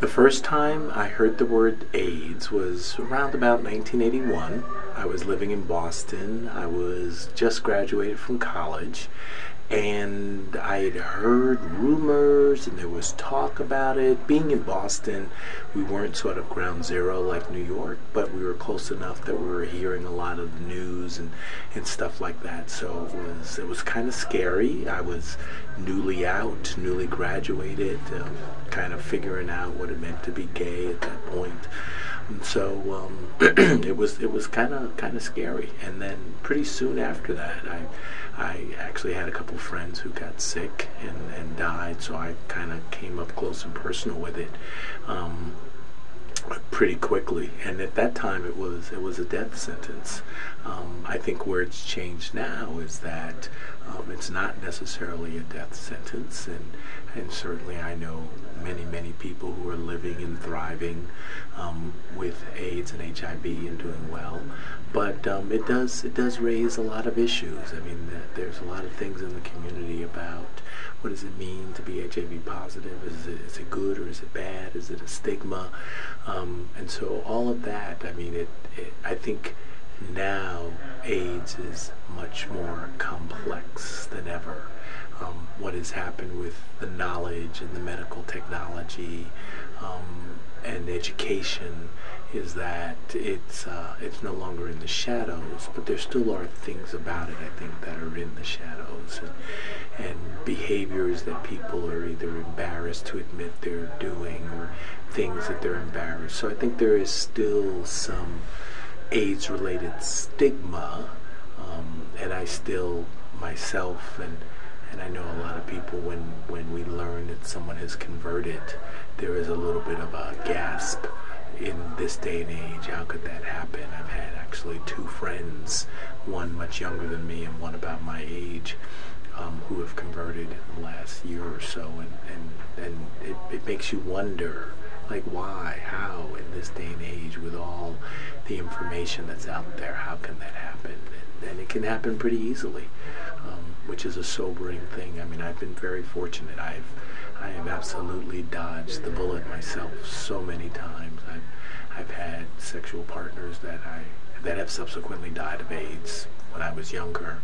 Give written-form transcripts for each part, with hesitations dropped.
The first time I heard the word AIDS was around about 1981. I was living in Boston. I was just graduated from college, and I had heard rumors and there was talk about it. Being in Boston, we weren't sort of ground zero like New York, but we were close enough that we were hearing a lot of the news and stuff like that. So it was kind of scary. I was newly out, newly graduated, kind of figuring out what it meant to be gay at that point. And so it was kind of scary. And then pretty soon after that, I actually had a couple friends who got sick and died, so I kind of came up close and personal with it pretty quickly. And at that time, it was a death sentence. I think where it's changed now is that it's not necessarily a death sentence, and certainly I know many people who are living and thriving with AIDS and HIV and doing well. But it does raise a lot of issues. I mean, there's a lot of things in the community about what does it mean to be HIV positive? Is it good or is it bad? Is it a stigma? And so all of that, I mean, I think now AIDS is much more complex than ever. What has happened with the knowledge and the medical technology and education is that it's no longer in the shadows, but there still are things about it, I think, that are in the shadows, and behaviors that people are either embarrassed to admit they're doing or things that they're embarrassed. So I think there is still some AIDS-related stigma, and I still myself and I know a lot of people, when we learn that someone has converted, there is a little bit of a gasp in this day and age. How could that happen? I've had actually two friends, one much younger than me and one about my age, who have converted in the last year or so, and it makes you wonder, like, why, how, in this day and age with all the information that's out there, how can that happen? And it can happen pretty easily, which is a sobering thing. I mean, I've been very fortunate. I have absolutely dodged the bullet myself so many times. I've had sexual partners that have subsequently died of AIDS when I was younger,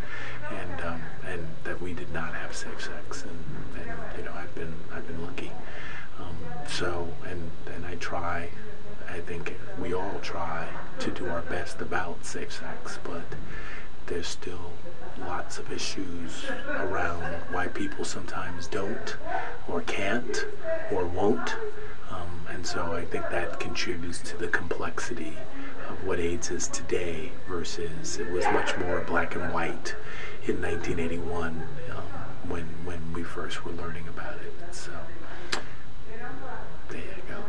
and that we did not have safe sex, and you know, I've been lucky. So and I think we all try to do our best about safe sex, but there's still lots of issues around why people sometimes don't or can't or won't, and so I think that contributes to the complexity of what AIDS is today versus it was much more black and white in 1981 when we first were learning about it. So there you go.